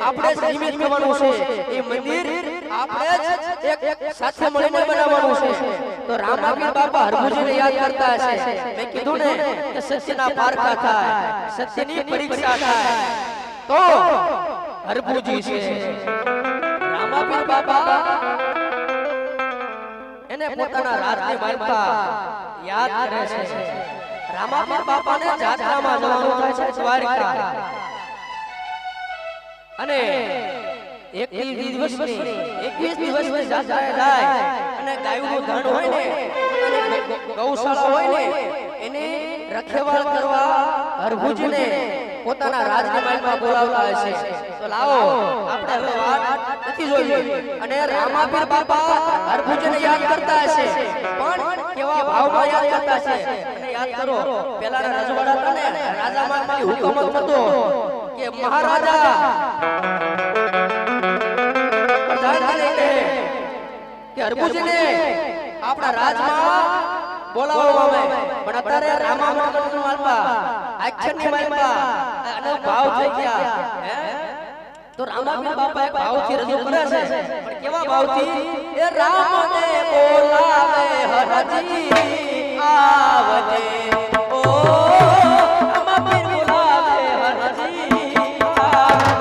આપણે જ નિમિત્ત થવાનું છે એ મંદિર આપણે જ એક સાથે મળીને બનાવવાનું છે તો રામાપીર બાપા હરભુજીને યાદ કરતા હશે મેં કીધું ને કે સત્યના પારખા થાય સત્યની પરીક્ષા થાય તો હરભુજી છે રામાપીર બાપા એને પોતાના રાજની માલપા યાદ કરે છે રામાપીર બાપાને જાત્રામાં જવાનું થાય છે દ્વારકા અને 21 દિવસની જાત્રાએ જાય અને ગાયનું ધણ હોય ને ગૌશાળા હોય ને એને રખેવાળ કરવા હરભુજીને પોતાના રાજની માલમાં બોલાવતા હશે તો લાવો આપણે હવે વાત નથી જોઈએ અને રામાપીર બાપા હરભુજીને યાદ કરતા હશે પણ કેવા ભાવમાં યાદ કરતા હશે અને યાદ કરો પહેલાના રજવાડા હતા ને રાજામાં હુકમ થતો કે મહારાજા કે હરભુજીને આપણા રાજમાં બોલાવવામાં આવે પણ અત્યારે રામાપીર માલપા આક્ષરની માલપા અને ભાવ થઈ ગયા તો રામાપીર બાપા એક ભાવથી રજૂ કરે છે પણ કેવા ભાવથી એ રામને બોલાવે હરજી આવજે ઓ રામાપીર બોલાવે હરજી આવજે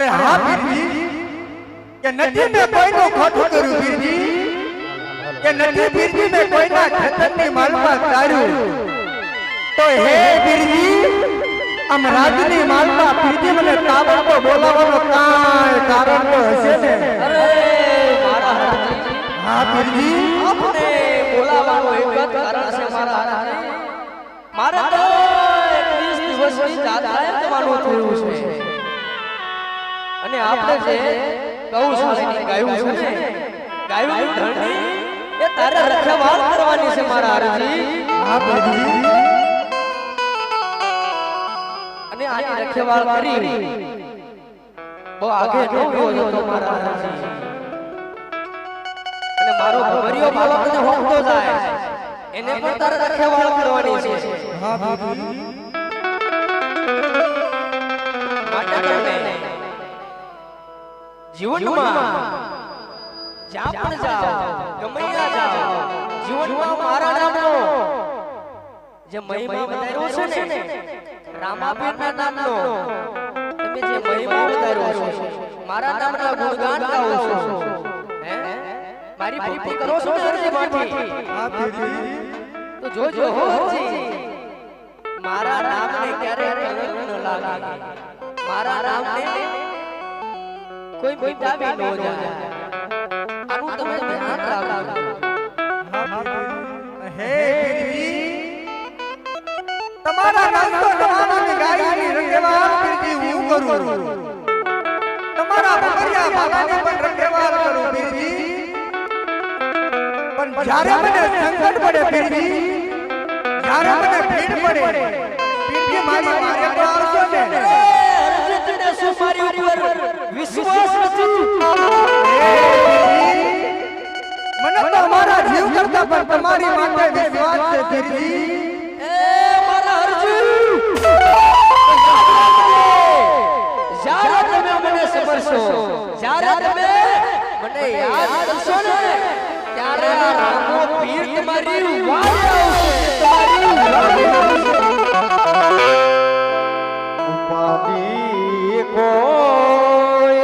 અરે હા પીરજી કે નથી મેં કોઈનું ખોટું કર્યું પીરજી કે નથી પીરજી મેં કોઈના ખેતરની માલમાં તાર્યું તો હે પીરજી આમ રાજની માલમાં પીરજી મને તાબડતો બોલાવવાનો કાંઈ કારણ તો હશે ને અરે મારા હરજી હા પીરજી આપને બોલાવવાનો એક જ કારણ છે મારા હરજી મારે તો 21 દિવસની જાત્રાએ જવાનું થયું છે અને આપણે જે ગૌશાળાની ગાયું છે ને ગાયું ધણી એ તારે રખવાળ કરવાની છે મારા હરજી હા પીરજી અને આની રખવાળ કરી બહુ આગે ન ગયો તો મારા હરજી અને મારો ભવરિયો બાળક ને હોકતો જાય એને પણ તારે રખવાળ કરવાની છે હા પીરજી માટે તમે જીવનમાં જ્યાં પણ જાઓ ગમે ત્યાં જાઓ જીવનમાં મારા નામનો જે મહિમા વધાર્યો છે ને રામાપીરના નામનો તમે જે મહિમા વધાર્યો છે મારા નામના ગુણગાન ગાઓ છો હે મારી ભક્તિ કરો છો ને હૃદયમાંથી હા પીરજી તો જોજો હો હરજી મારા નામને ક્યારે કલંક ન લાગે મારા નામને કોઈ મિટાવી ન જાય આનું તમે ધ્યાન રાખજો હે પીરજી તમારા નામનો જવાનની ગાયની રખેવાળ પીરજી હું કરું તમારા ભગરિયા બાબાની પણ રખેવાળ કરું પીરજી પણ જ્યારે મને સંકટ પડે પીરજી જ્યારે મને ભીડ પડે પીરજી મારી મારે તો આવશો ને અર્જુનને શું મારી ઉપર વિશ્વાસ નથી મને તો અમારા જીવ કરતા પણ તમારી માટે વિશ્વાસ છે પીરજી એ મારા અર્જુન જ્યારે તમે મને સમરશો જ્યારે તમે મને યાદ કરશો ને ત્યારે આ રામો પીર તમારી વારે આવશે તમારી વારે આવશે ઉપાધિ કોઈ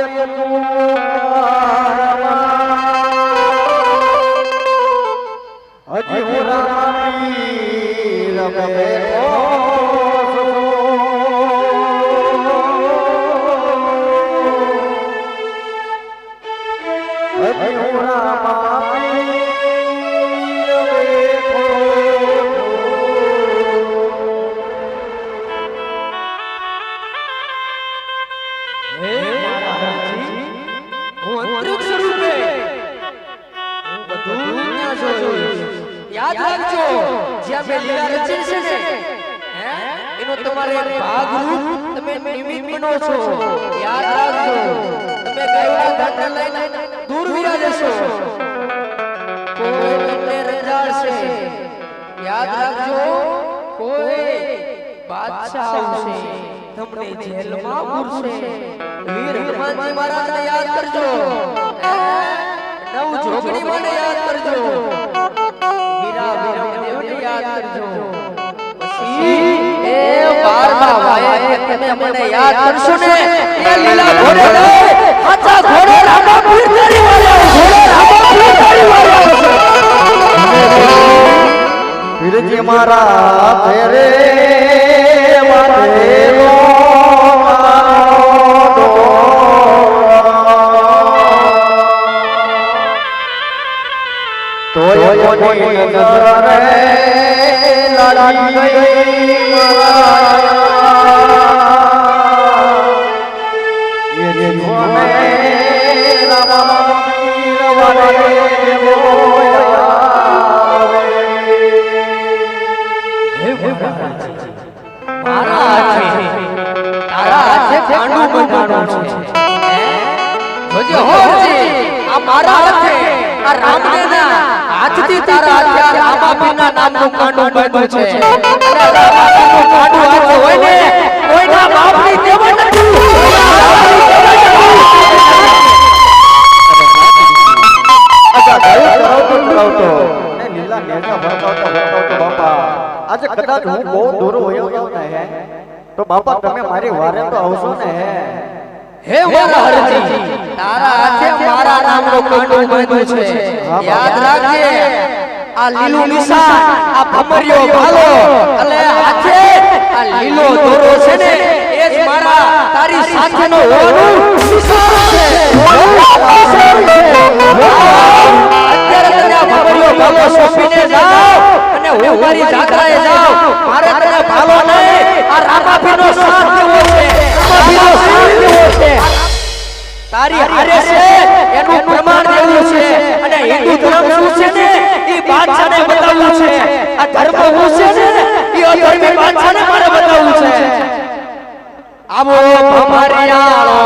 હજી હું રામી રમે હજી હું રામી હે મારા હરજી હું અંતરિક્ષ રૂપે હું બધું ત્યાં જોઈશ યાદ રાખજો જ્યાં મેં લીલા રચી છે ને હે એનો તમારે ભાગ રૂપ તમે નિમિત્ત બનો છો યાદ રાખજો તમે ગાયોના ધંધા લઈને દૂર વિરા જશો કોઈ તમને રંજાડશે યાદ રાખજો કોઈ બાદશાહ આવશે તમને જેલમાં પૂરશે વીર હનુમાનજી મહારાજને યાદ કરજો નવ જોગણી મને યાદ કરજો વીરા વીરદેવને યાદ કરજો પછી એ 12મા વાયે તમે મને યાદ કરશો ને એ લીલા ઘોડે હાચા ઘોડે રામા પીર તારી વાળે ઘોડે રામા પીર તારી વાળે પીરજી મારા તેરે વાટેલો તોય કોની નજર રે લાગી ગઈ મારા એ જીવને રામા પીર વાળે મારા હાથે તારા હાથે કાંડું બંધાણું છે જોજે હોજી આ મારા હાથે આ રામદેના હાથથી તારા હાથે આ રામાપીના નામનું કાંડું બંધ્યું છે અને રામાપીનું કાંડું હાથે હોય ને કોઈના બાપની દેવા નથી આજે કદાચ હું બહુ દૂર હોયો જાઉં ને હે તો બાપા તમે મારી વારે તો આવશો ને હે મારા હરજી તારા હાથે મારા નામનો કાંડો બાંધ્યો છે યાદ રાખજે આ લીલું નિશાન આ ભમરિયો ભાલો અને હાથે આ લીલો દોરો છે ને એ જ મારા તારી સાથેનો હોવાનું નિશાન છે અત્યારે તને આ ભમરિયો ભાલો સોંપીને જાઓ અને હું મારી જાત્રાએ જાઉં મારે તને ભાલો નહીં આ રામાભીનો સાથ દેવો છે રામાભીનો સાથ દેવો છે તારી હારે છે એનું પ્રમાણ દેવું છે અને હિન્દુ ધર્મ શું છે ને એ બાદશાહને બતાવવું છે આ ધર્મ શું છે ને એ અધર્મી બાદશાહને મારે બતાવવું છે આવો ભમરિયાળો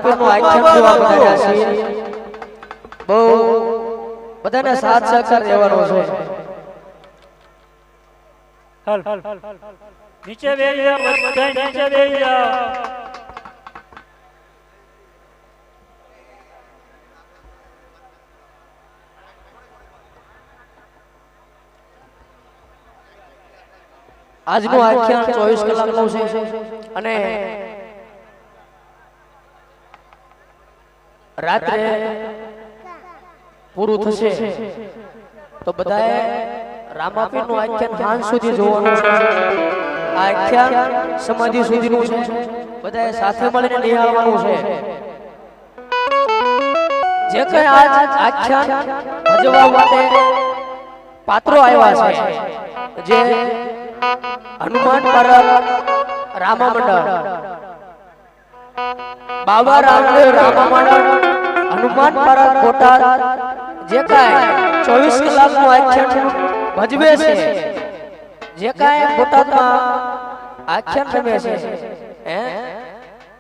રામાપીરનું આખ્યાન જોવા મળ્યા છે બહુ બધાને સાથ સહકાર દેવાનો છે નીચે બેસી જાઓ બધા નીચે બેસી જાઓ આજનું આખ્યાન 24 કલાકનું છે અને રાત્રે પૂરું થશે તો બધાએ રામાપીરનું આખ્યાન સાંજ સુધી જોવાનું છે આ આખ્યાન સમાધિ સુધીનું છે બધાએ સાથે મળીને નિહાળવાનું છે જે કઈ આજ આખ્યાન ભજવવા માટે પાત્રો આવ્યા છે જે હનુમાન પરબ રામા મંડળ બાબા રામદેવ રામા મંડળ હનુમાન પરબ બોટાદ જે કાંઈ 24 કલાકનું આખ્યાન ભજવે છે જે કાંઈ બોટાદમાં આખ્યાન રમે છે હે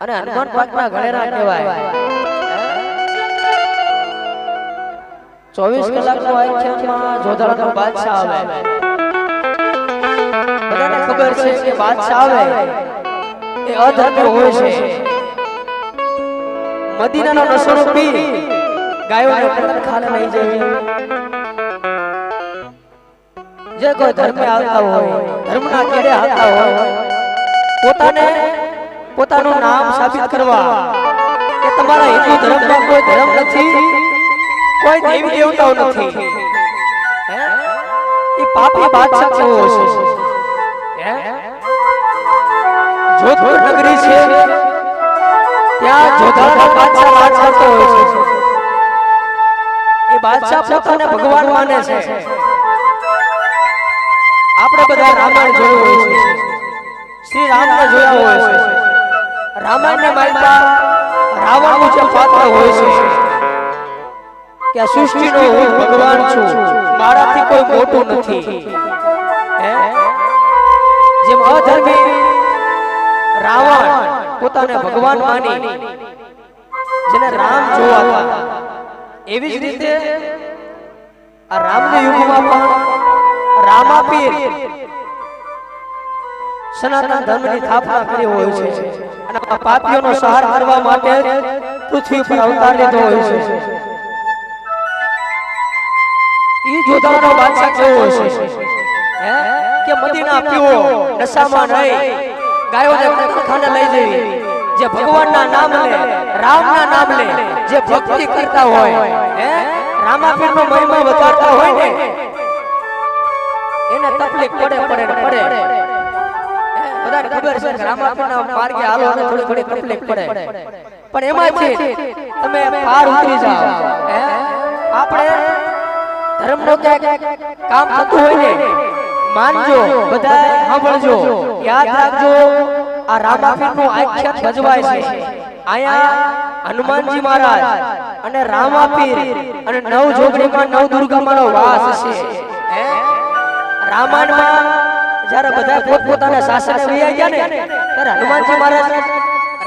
અને હનુમાન પાકના ઘરેરા કહેવાય 24 કલાકનું આખ્યાનમાં જોધાડાનો બાદશાહ આવે બધાને ખબર છે કે બાદશાહ આવે એ અધર્મી હોય છે મદીનાનો નશો પી ગાયોને કતલખાને લઈ જાય જે કોઈ ધર્મે આવતા હોય ધર્મના કેડે આવતા હોય પોતાનું નામ સાબિત કરવા કે તમારા હિન્દુ ધર્મમાં કોઈ ધર્મ નથી કોઈ દેવી દેવતાઓ નથી એ પાપી બાદશાહ કેવો છે જોધપુર નગરી છે ત્યાં જોધાનો બાદશાહ રાજ કરતો હોય છે એ બાદશાહ પોતાને ભગવાન માને છે આપણે બધા રામાયણ જોયું હોય છે શ્રી રામને જોયા હોય છે રામાયણની માલિકા રાવણનું જે પાત્ર હોય છે કે આ સૃષ્ટિનો હું ભગવાન છું મારાથી કોઈ મોટું નથી જેમ અધર્મી રાવણ પોતાને ભગવાન માની જેને રામ જોવા એવી જ રીતે આ રામના યુગમાં પણ રામાપીર સનાતન ધર્મની સ્થાપના કરી હોય છે અને આ પાપીઓનો સંહાર કરવા માટે પૃથ્વી પર અવતાર લીધો હોય છે ઈ જોધાનો બાદશાહ કેવો હોય છે કે મદીના પીવો નશામાં રહી ગાયોને કતલખાને લઈ જવી જે ભગવાનના નામ લે રામના નામ લે જે ભક્તિ કરતા હોય રામાપીરનો મહિમા વધારતા હોય ને એને તકલીફ પડે બધાને ખબર છે કે રામાપીરના માર્ગે હાલો અને થોડી તકલીફ પડે પણ એમાંથી તમે પાર ઉતરી જાઓ આપણે ધર્મનો ક્યાંક કામ થતું હોય ને માનજો બધા સાંભળજો યાદ રાખજો આ રામાપીરનું આખ્યાન ભજવાય છે આયા હનુમાનજી મહારાજ અને રામાપીર અને નવ જોગણીમાં નવ દુર્ગામાંનો વાસ છે રામાયણમાં જ્યારે બધા પોતપોતાના શાસને વૈયા ગયા ને ત્યારે હનુમાનજી મહારાજ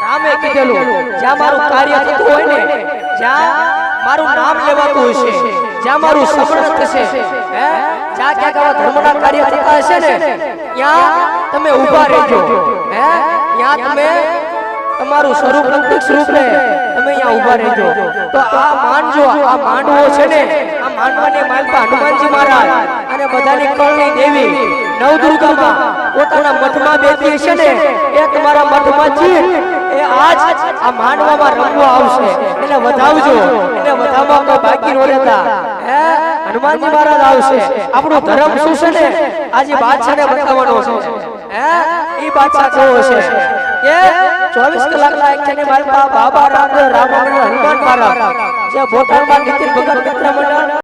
રામે કીધેલું જ્યાં મારું કાર્ય થતું હોય ને જ્યાં મારું નામ લેવાતું હશે જ્યાં મારું સમરણ થશે જ્યાં ક્યાંક આવા ધર્મના કાર્ય થતા હશે ને ત્યાં તમે ઊભા રહેજો ત્યાં તમે તમારું સ્વરૂપ પ્રત્યેક સ્વરૂપને તમે અહીંયા ઊભા રહેજો તો આ માનજો આ માંડવો છે ને આ માંડવાની માલપા હનુમાનજી મહારાજ અને બધાની કળની દેવી નવદુર્ગામાં પોતાના મઠમાં બેઠી છે ને એ તમારા મઠમાં જી એ આજ આ માંડવામાં રમવા આવશે એને વધાવજો એને વધાવવા કોઈ બાકી ન રહેતા હનુમાનજી મહારાજ આવશે આપણું ધર્મ શું છે ને આજે બાદશાહને બતાવવાનો છે ઈ બાદશાહ કેવો છે કે 24 કલાકના આખ્યાનની માલપા બાબા રામદેવ રામા હનુમાન મહારાજ જે બોટાદમાં નીતિન ભગત મિત્ર મંડળ